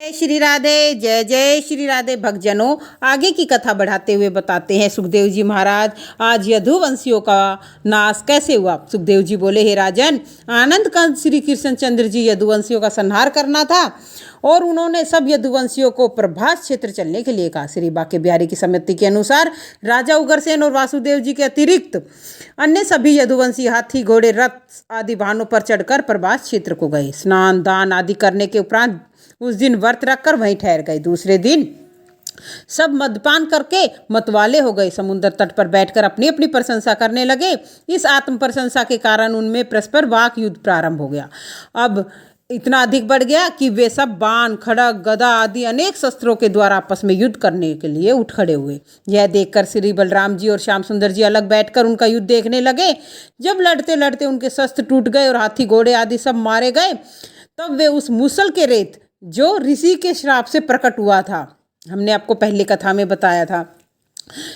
जय श्री राधे। जय जय श्री राधे। भक्तजनों, आगे की कथा बढ़ाते हुए बताते हैं सुखदेव जी महाराज आज यदुवंशियों का नाश कैसे हुआ। सुखदेव जी बोले, हे राजन, आनंद कंद श्री कृष्णचंद्र जी यदुवंशियों का संहार करना था और उन्होंने सब यदुवंशियों को प्रभास क्षेत्र चलने के लिए कहा। श्री बाके बिहारी की सम्मति के अनुसार राजा उग्रसेन और वासुदेव जी के अतिरिक्त अन्य सभी यदुवंशी हाथी, घोड़े, रथ आदि वाहनों पर चढ़कर प्रभास क्षेत्र को गए। स्नान दान आदि करने के उपरांत उस दिन व्रत रखकर वहीं ठहर गए। दूसरे दिन सब मद्यपान करके मतवाले हो गए। समुद्र तट पर बैठकर अपनी अपनी प्रशंसा करने लगे। इस आत्म प्रशंसा के कारण उनमें परस्पर वाक युद्ध प्रारंभ हो गया। अब इतना अधिक बढ़ गया कि वे सब बाण, खड़ग, गदा आदि अनेक शस्त्रों के द्वारा आपस में युद्ध करने के लिए उठ खड़े हुए। यह देखकर श्री बलराम जी और श्याम सुंदर जी अलग बैठकर उनका युद्ध देखने लगे। जब लड़ते लड़ते उनके शस्त्र टूट गए और हाथी, घोड़े आदि सब मारे गए, तब वे उस मूसल के रेत जो ऋषि के श्राप से प्रकट हुआ था, हमने आपको पहले कथा में बताया था,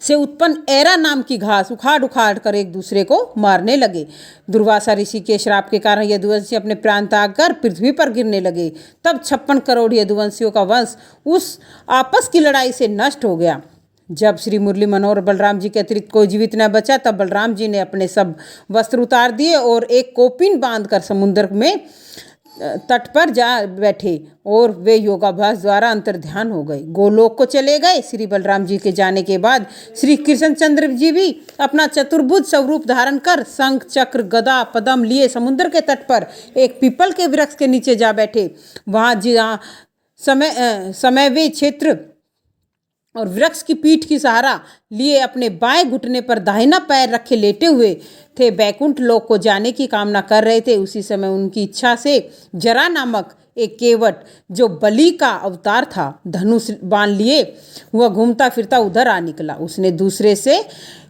से उत्पन्न एरा नाम की घास उखाड़ उखाड़ कर एक दूसरे को मारने लगे। दुर्वासा ऋषि के श्राप के कारण यदुवंशी अपने प्राण त्याग कर पृथ्वी पर गिरने लगे। तब 56 करोड़ यदुवंशियों का वंश उस आपस की लड़ाई से नष्ट हो गया। जब श्री मुरली मनोहर बलराम जी के अतिरिक्त कोई जीवित न बचा, तब बलराम जी ने अपने सब वस्त्र उतार दिए और एक कोपिन बांधकर समुद्र में तट पर जा बैठे और वे योगाभ्यास द्वारा अंतर्ध्यान हो गए, गोलोक को चले गए। श्री बलराम जी के जाने के बाद श्री कृष्णचंद्र जी भी अपना चतुर्भुज स्वरूप धारण कर शंख, चक्र, गदा, पद्म लिए समुद्र के तट पर एक पीपल के वृक्ष के नीचे जा बैठे। वहाँ जहाँ समय वे क्षेत्र और वृक्ष की पीठ की सहारा लिए अपने बाएं घुटने पर दाहिना पैर रखे लेटे हुए थे, बैकुंठ लोक को जाने की कामना कर रहे थे। उसी समय उनकी इच्छा से जरा नामक एक केवट, जो बलि का अवतार था, धनुष बाण लिए हुआ घूमता फिरता उधर आ निकला। उसने दूसरे से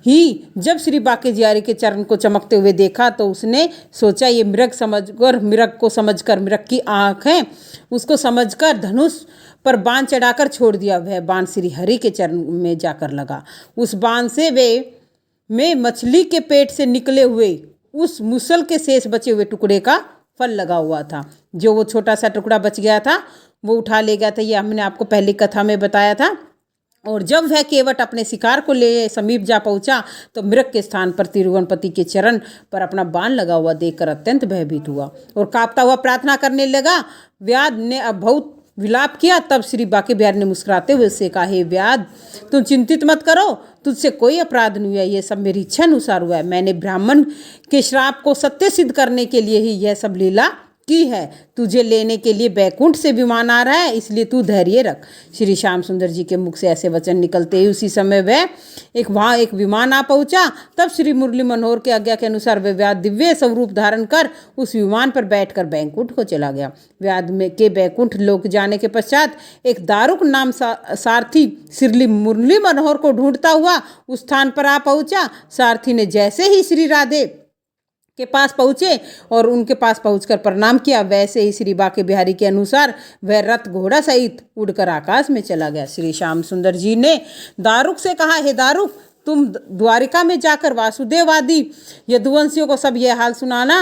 ही जब श्री बाके बिहारी के चरण को चमकते हुए देखा तो उसने सोचा, ये मृग समझकर, मृग को समझकर, मृग की आँख है, उसको समझकर धनुष पर बाण चढ़ाकर छोड़ दिया। वह बाण श्री हरि के चरण में जाकर लगा। उस बाण से वे में मछली के पेट से निकले हुए उस मुसल के शेष बचे हुए टुकड़े का फल लगा हुआ था। जो वो छोटा सा टुकड़ा बच गया था वो उठा ले गया था। ये हमने आपको पहली कथा में बताया था। और जब वह केवट अपने शिकार को ले समीप जा पहुंचा तो मृग के स्थान पर तिरुवनपति के चरण पर अपना बाण लगा हुआ देखकर अत्यंत भयभीत हुआ और कांपता हुआ प्रार्थना करने लगा। व्याध ने अब बहुत विलाप किया। तब श्री बाके बिहारी ने मुस्कुराते हुए उससे कहा, हे व्याध, तुम चिंतित मत करो, तुझसे कोई अपराध नहीं हुआ, ये सब मेरी इच्छा अनुसार हुआ है। मैंने ब्राह्मण के श्राप को सत्य सिद्ध करने के लिए ही यह सब लीला की है। तुझे लेने के लिए बैकुंठ से विमान आ रहा है, इसलिए तू धैर्य रख। श्री श्याम सुंदर जी के मुख से ऐसे वचन निकलते ही उसी समय वह वहाँ एक विमान आ पहुँचा। तब श्री मुरली मनोहर के आज्ञा के अनुसार वह व्याध दिव्य स्वरूप धारण कर उस विमान पर बैठकर बैकुंठ को चला गया। व्याध में के बैकुंठ लोक जाने के पश्चात एक दारुक नाम सारथी श्री मुरली मनोहर को ढूंढता हुआ उस स्थान पर आ पहुँचा। सारथी ने जैसे ही श्री राधे के पास पहुँचे और उनके पास पहुंचकर प्रणाम किया, वैसे ही श्री बाके बिहारी के अनुसार वह रथ घोड़ा सहित उड़कर आकाश में चला गया। श्री श्याम सुंदर जी ने दारुक से कहा, हे दारुक, तुम द्वारिका में जाकर वासुदेव आदि यदुवंशियों को सब यह हाल सुनाना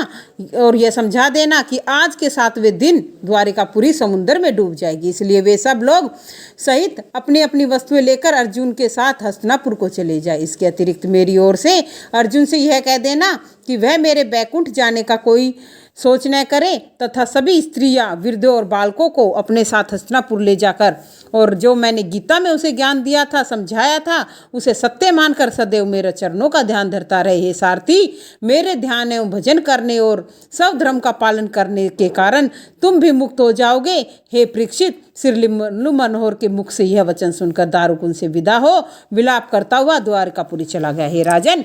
और यह समझा देना कि आज के 7वें दिन द्वारिका पूरी समुद्र में डूब जाएगी। इसलिए वे सब लोग सहित अपनी अपनी वस्तुएं लेकर अर्जुन के साथ हस्तिनापुर को चले जाए। इसके अतिरिक्त मेरी ओर से अर्जुन से यह कह देना कि वह मेरे बैकुंठ जाने का कोई सोच न करे तथा सभी स्त्रियां, वृद्धों और बालकों को अपने साथ हस्तिनापुर ले जाकर और जो मैंने गीता में उसे ज्ञान दिया था, समझाया था, उसे सत्य मानकर सदैव मेरे चरणों का ध्यान धरता रहे। हे सारथी, मेरे ध्यान एवं भजन करने और सब धर्म का पालन करने के कारण तुम भी मुक्त हो जाओगे। हे परीक्षित, श्री मनोहर के मुख से यह वचन सुनकर दारुक उनसे विदा हो विलाप करता हुआ द्वारकापुरी चला गया। हे राजन,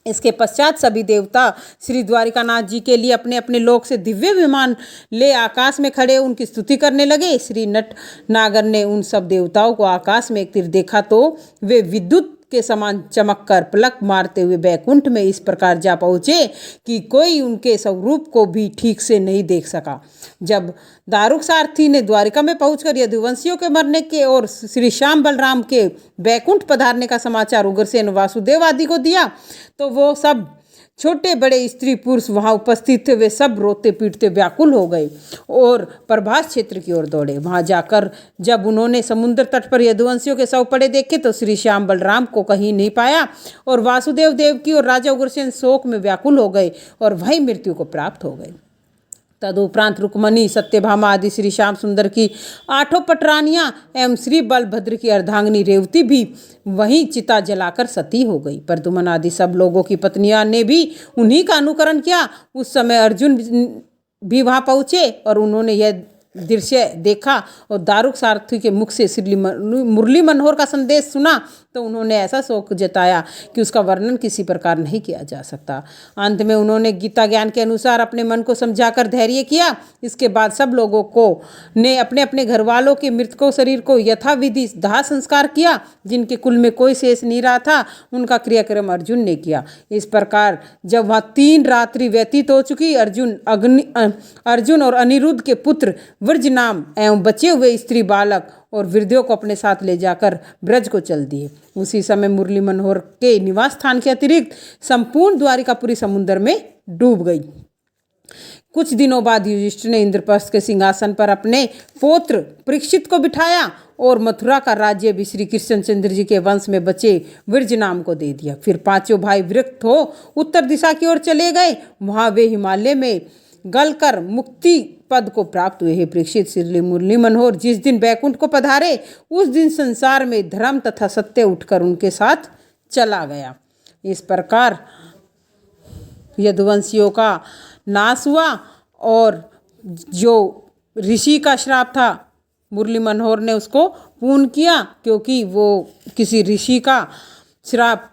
इसके पश्चात सभी देवता श्री द्वारिकानाथ जी के लिए अपने अपने लोक से दिव्य विमान ले आकाश में खड़े उनकी स्तुति करने लगे। श्री नट नागर ने उन सब देवताओं को आकाश में एक तीर देखा तो वे विद्युत के समान चमककर पलक मारते हुए बैकुंठ में इस प्रकार जा पहुँचे कि कोई उनके स्वरूप को भी ठीक से नहीं देख सका। जब दारुक सारथी ने द्वारिका में पहुंचकर यदुवंशियों के मरने के और श्री श्याम बलराम के बैकुंठ पधारने का समाचार उग्रसेन वासुदेव आदि को दिया तो वो सब छोटे बड़े स्त्री पुरुष वहां उपस्थित थे, वे सब रोते पीटते व्याकुल हो गए और प्रभास क्षेत्र की ओर दौड़े। वहां जाकर जब उन्होंने समुद्र तट पर यदुवंशियों के शव पड़े देखे तो श्री श्याम बलराम को कहीं नहीं पाया और वासुदेव देवकी और राजा उग्रसेन शोक में व्याकुल हो गए और वही मृत्यु को प्राप्त हो गए। तदुपरांत रुक्मणी, सत्यभामा आदि श्री श्याम सुंदर की 8 पटरानियां एवं श्री बलभद्र की अर्धांगिनी रेवती भी वहीं चिता जलाकर सती हो गई। प्रद्युम्न आदि सब लोगों की पत्नियां ने भी उन्हीं का अनुकरण किया। उस समय अर्जुन भी वहां पहुंचे और उन्होंने यह दृश्य देखा और दारुक सारथी के मुख से श्री मुरली मनोहर का संदेश सुना तो उन्होंने ऐसा शोक जताया कि उसका वर्णन किसी प्रकार नहीं किया जा सकता। अंत में उन्होंने गीता ज्ञान के अनुसार अपने मन को समझाकर धैर्य किया। इसके बाद सब लोगों को ने अपने अपने घर वालों के मृतकों शरीर को यथाविधि दाह संस्कार किया। जिनके कुल में कोई शेष नहीं रहा था उनका क्रियाक्रम अर्जुन ने किया। इस प्रकार जब वहाँ 3 रात्रि व्यतीत हो चुकी, अर्जुन और अनिरुद्ध के पुत्र वृज नाम एवं बचे हुए स्त्री बालक और वृद्धों को अपने साथ ले जाकर ब्रज को चल दिए। उसी समय मुरली मनोहर के निवास स्थान के अतिरिक्त संपूर्ण द्वारिकापुरी समुद्र में डूब गई। कुछ दिनों बाद युधिष्ठिर ने इंद्रप्रस्थ के सिंहासन पर अपने पौत्र परीक्षित को बिठाया और मथुरा का राज्य भी श्री कृष्णचंद्र जी के वंश में बचे विरज नाम को दे दिया। फिर 5 भाई विरक्त हो उत्तर दिशा की ओर चले गए। वहां वे हिमालय में गलकर मुक्ति पद को प्राप्त हुए। हे परीक्षित, श्री मुरली मनोहर जिस दिन बैकुंठ को पधारे उस दिन संसार में धर्म तथा सत्य उठकर उनके साथ चला गया। इस प्रकार यदुवंशियों का नाश हुआ और जो ऋषि का श्राप था मुरली मनोहर ने उसको पूर्ण किया, क्योंकि वो किसी ऋषि का श्राप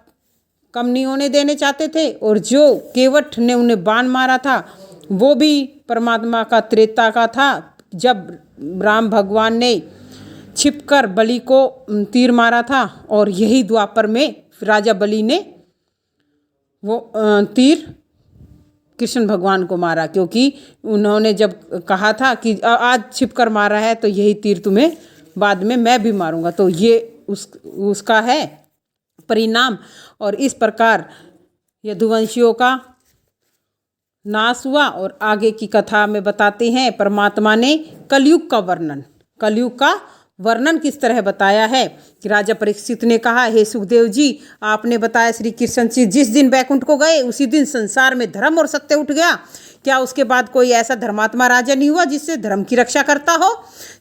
कम नहीं होने देने चाहते थे। और जो केवट ने उन्हें बाण मारा था वो भी परमात्मा का त्रेता का था, जब राम भगवान ने छिपकर बलि को तीर मारा था और यही द्वापर में राजा बलि ने वो तीर कृष्ण भगवान को मारा, क्योंकि उन्होंने जब कहा था कि आज छिपकर मारा है तो यही तीर तुम्हें बाद में मैं भी मारूंगा, तो ये उसका है परिणाम। और इस प्रकार यदुवंशियों का नाश हुआ। और आगे की कथा में बताते हैं परमात्मा ने कलयुग का वर्णन किस तरह बताया है कि राजा परीक्षित ने कहा, हे सुखदेव जी, आपने बताया श्री कृष्ण जी जिस दिन बैकुंठ को गए उसी दिन संसार में धर्म और सत्य उठ गया। क्या उसके बाद कोई ऐसा धर्मात्मा राजा नहीं हुआ जिससे धर्म की रक्षा करता हो?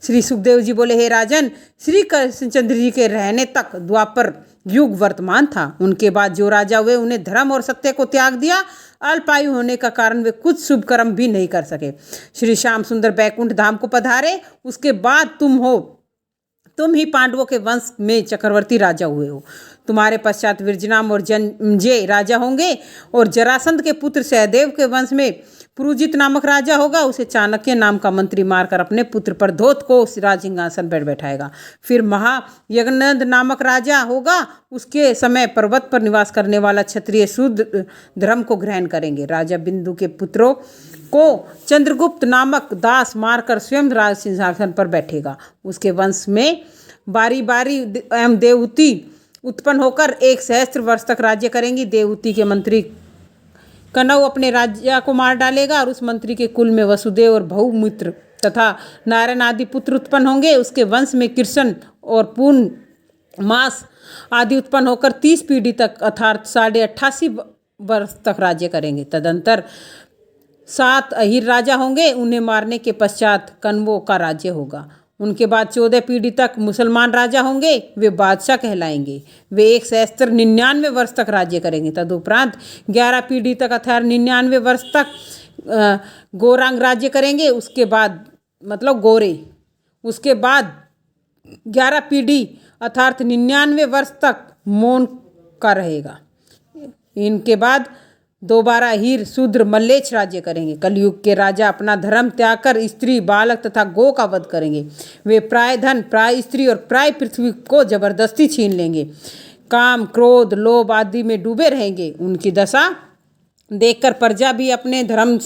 श्री सुखदेव जी बोले, हे राजन, श्री कृष्णचंद्र जी के रहने तक द्वापर युग वर्तमान था। उनके बाद जो राजा हुए उन्हें धर्म और सत्य को त्याग दिया। अल्पायु होने का कारण वे कुछ शुभ कर्म भी नहीं कर सके। श्री श्याम सुंदर बैकुंठ धाम को पधारे, उसके बाद तुम ही पांडवों के वंश में चक्रवर्ती राजा हुए हो। तुम्हारे पश्चात विरजनाम और जन्मेजय राजा होंगे और जरासंध के पुत्र सहदेव के वंश में पुरुजित नामक राजा होगा। उसे चाणक्य नाम का मंत्री मारकर अपने पुत्र प्रद्योत को राज सिंहासन पर बैठाएगा। फिर महायज्ञनंद नामक राजा होगा। उसके समय पर्वत पर निवास करने वाला क्षत्रिय शूद्र धर्म को ग्रहण करेंगे। राजा बिंदु के पुत्रों को चंद्रगुप्त नामक दास मारकर स्वयं राज सिंहासन पर बैठेगा। उसके वंश में बारी बारी एवं देवहूति उत्पन्न होकर 1 सहस्त्र वर्ष तक राज्य करेंगी। देवहूति के मंत्री कनव अपने राजा को मार डालेगा और उस मंत्री के कुल में वसुदेव और बहुमित्र तथा नारायण आदि पुत्र उत्पन्न होंगे। उसके वंश में कृष्ण और पूर्ण मास आदि उत्पन्न होकर 30 पीढ़ी तक अर्थात 88.5 वर्ष तक राज्य करेंगे। तदंतर 7 अहीर राजा होंगे। उन्हें मारने के पश्चात कण्वों का राज्य होगा। उनके बाद 14 पीढ़ी तक मुसलमान राजा होंगे, वे बादशाह कहलाएंगे। वे 199 वर्ष तक राज्य करेंगे। तदुपरांत 11 पीढ़ी तक अर्थात 99 वर्ष तक गौरांग राज्य करेंगे। उसके बाद मतलब गोरे। उसके बाद 11 पीढ़ी अर्थात 99 वर्ष तक मौन का रहेगा। इनके बाद दोबारा हीर शूद्र मल्लेच्छ राज्य करेंगे। कलयुग के राजा अपना धर्म त्याग कर स्त्री बालक तथा गौ का वध करेंगे। वे प्राय धन, प्राय स्त्री और प्राय पृथ्वी को जबरदस्ती छीन लेंगे। काम, क्रोध, लोभ आदि में डूबे रहेंगे। उनकी दशा देखकर प्रजा भी अपने धर्म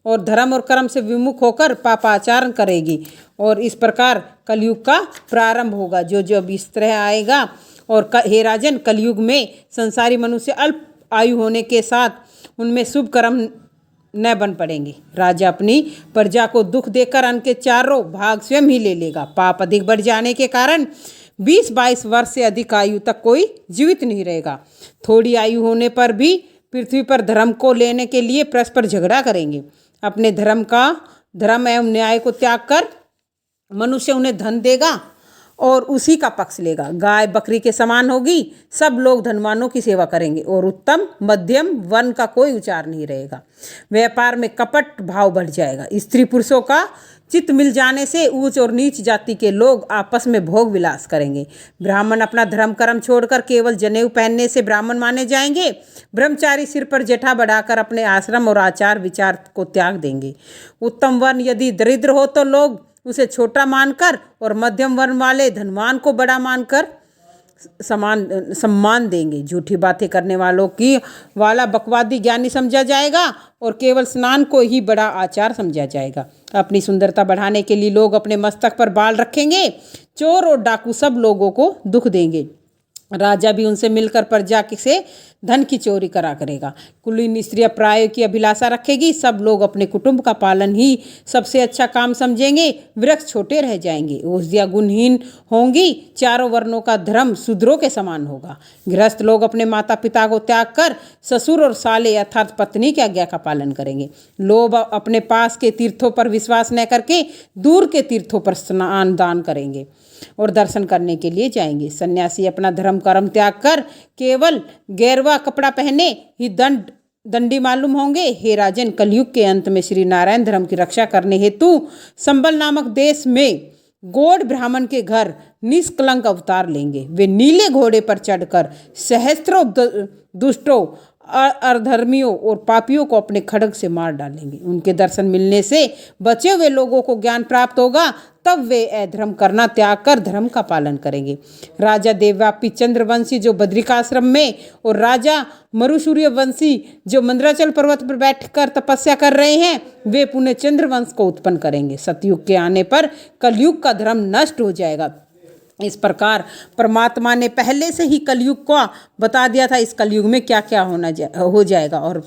और कर्म से विमुख होकर पापाचरण करेगी। और इस प्रकार कलयुग का प्रारंभ होगा, जो जब इस तरह आएगा। और हे राजन, कलयुग में संसारी मनुष्य अल्प आयु होने के साथ उनमें शुभ कर्म न बन पड़ेंगे। राजा अपनी प्रजा को दुख देकर अन्न के चारों भाग स्वयं ही ले लेगा। पाप अधिक बढ़ जाने के कारण 20-22 वर्ष से अधिक आयु तक कोई जीवित नहीं रहेगा। थोड़ी आयु होने पर भी पृथ्वी पर धर्म को लेने के लिए परस्पर झगड़ा करेंगे। अपने धर्म एवं न्याय को त्याग कर मनुष्य उन्हें धन देगा और उसी का पक्ष लेगा। गाय बकरी के समान होगी। सब लोग धनवानों की सेवा करेंगे और उत्तम मध्यम वर्ण का कोई विचार नहीं रहेगा। व्यापार में कपट भाव बढ़ जाएगा। स्त्री पुरुषों का चित्त मिल जाने से ऊंच और नीच जाति के लोग आपस में भोग विलास करेंगे। ब्राह्मण अपना धर्म कर्म छोड़कर केवल जनेऊ पहनने से ब्राह्मण माने जाएंगे। ब्रह्मचारी सिर पर जटा बढ़ाकर अपने आश्रम और आचार विचार को त्याग देंगे। उत्तम वर्ण यदि दरिद्र हो तो लोग उसे छोटा मानकर और मध्यम वर्ण वाले धनवान को बड़ा मानकर सम्मान देंगे। झूठी बातें करने वालों की वाला बकवादी ज्ञानी समझा जाएगा और केवल स्नान को ही बड़ा आचार समझा जाएगा। अपनी सुंदरता बढ़ाने के लिए लोग अपने मस्तक पर बाल रखेंगे। चोर और डाकू सब लोगों को दुख देंगे। राजा भी उनसे मिलकर प्रजा से धन की चोरी करा करेगा। कुलीन स्त्रियां प्राय की अभिलाषा रखेगी। सब लोग अपने कुटुंब का पालन ही सबसे अच्छा काम समझेंगे। वृक्ष छोटे रह जाएंगे। औषधियाँ गुणहीन होंगी। चारों वर्णों का धर्म शूद्रों के समान होगा। गृहस्थ लोग अपने माता पिता को त्याग कर ससुर और साले अर्थात पत्नी की आज्ञा का पालन करेंगे। लोग अपने पास के तीर्थों पर विश्वास न करके दूर के तीर्थों पर स्नान दान करेंगे और दर्शन करने के लिए जाएंगे। सन्यासी अपना धर्म कर्म त्याग कर केवल गेरवा कपड़ा पहने ही दंडी मालूम होंगे। हे राजन, कलयुग के अंत में श्री नारायण धर्म की रक्षा करने हेतु संबल नामक देश में गौड़ ब्राह्मण के घर निष्कलंक अवतार लेंगे। वे नीले घोड़े पर चढ़कर सहस्त्रों दुष्टों अधर्मियों और पापियों को अपने खड्ग से मार डालेंगे। उनके दर्शन मिलने से बचे हुए लोगों को ज्ञान प्राप्त होगा। तब वे अधर्म करना त्याग कर धर्म का पालन करेंगे। राजा देवव्यापी चंद्रवंशी जो बद्रिकाश्रम में और राजा मरुसूर्य वंशी जो मंदराचल पर्वत पर बैठकर तपस्या कर रहे हैं, वे पुनः चंद्रवंश को उत्पन्न करेंगे। सतयुग के आने पर कलयुग का धर्म नष्ट हो जाएगा। इस प्रकार परमात्मा ने पहले से ही कलयुग को बता दिया था। इस कलयुग में क्या क्या हो जाएगा। और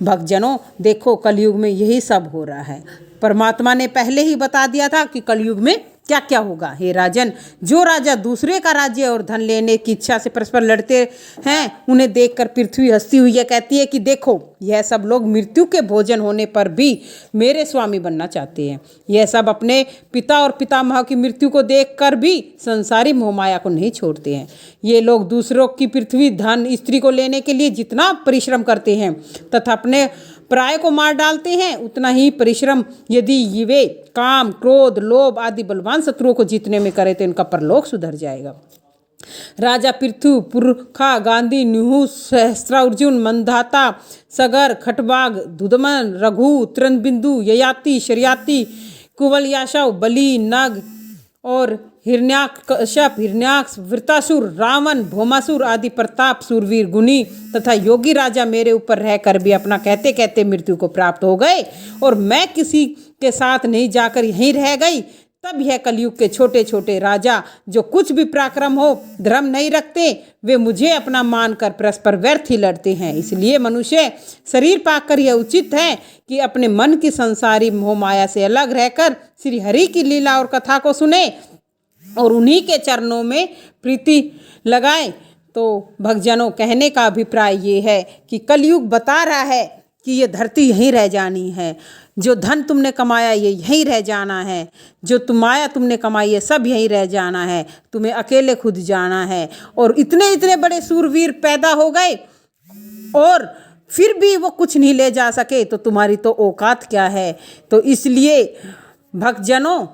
भक्तजनों देखो, कलयुग में यही सब हो रहा है। परमात्मा ने पहले ही बता दिया था कि कलयुग में क्या क्या होगा। हे राजन, जो राजा दूसरे का राज्य और धन लेने की इच्छा से परस्पर लड़ते हैं, उन्हें देखकर पृथ्वी हंसती हुई कहती है कि देखो, यह सब लोग मृत्यु के भोजन होने पर भी मेरे स्वामी बनना चाहते हैं। यह सब अपने पिता और पितामह की मृत्यु को देखकर भी संसारी मोहमाया को नहीं छोड़ते हैं। ये लोग दूसरों की पृथ्वी धन स्त्री को लेने के लिए जितना परिश्रम करते हैं तथा अपने प्राय को मार डालते हैं, उतना ही परिश्रम यदि वे काम क्रोध लोभ आदि बलवान शत्रुओं को जीतने में करें तो इनका परलोक सुधर जाएगा। राजा पृथु पुरखा गांधी नुहू सहस्त्रार्जुन मंदाता सगर खटवाग दुदमन रघु तृणबिंदु ययाति शरियाति कुवल याशव बलि नग और हिरण्याकश्यप हिरण्याक्ष वृतासुर रावण भौमासुर आदि प्रताप सूरवीर गुणी तथा योगी राजा मेरे ऊपर रहकर भी अपना कहते कहते मृत्यु को प्राप्त हो गए और मैं किसी के साथ नहीं जाकर यहीं रह गई। तब यह कलयुग के छोटे छोटे राजा जो कुछ भी पराक्रम हो धर्म नहीं रखते, वे मुझे अपना मानकर परस्पर व्यर्थ ही लड़ते हैं। इसलिए मनुष्य शरीर पाकर यह उचित है कि अपने मन की संसारी मोह माया से अलग रहकर श्री हरि की लीला और कथा को सुने और उन्हीं के चरणों में प्रीति लगाए। तो भक्तजनों, कहने का अभिप्राय ये है कि कलयुग बता रहा है कि ये धरती यहीं रह जानी है। जो धन तुमने कमाया ये यहीं रह जाना है। जो माया तुमने कमाई है सब यहीं रह जाना है। तुम्हें अकेले खुद जाना है। और इतने इतने बड़े सूरवीर पैदा हो गए और फिर भी वो कुछ नहीं ले जा सके, तो तुम्हारी तो औकात क्या है। तो इसलिए भक्तजनों,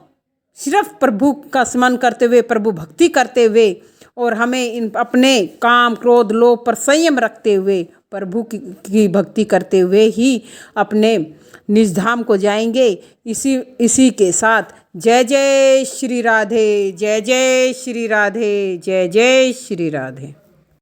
सिर्फ प्रभु का स्मरण करते हुए प्रभु भक्ति करते हुए और हमें इन अपने काम क्रोध लोभ पर संयम रखते हुए प्रभु की भक्ति करते हुए ही अपने निज धाम को जाएंगे। इसी के साथ जय जय श्री राधे, जय जय श्री राधे, जय जय श्री राधे।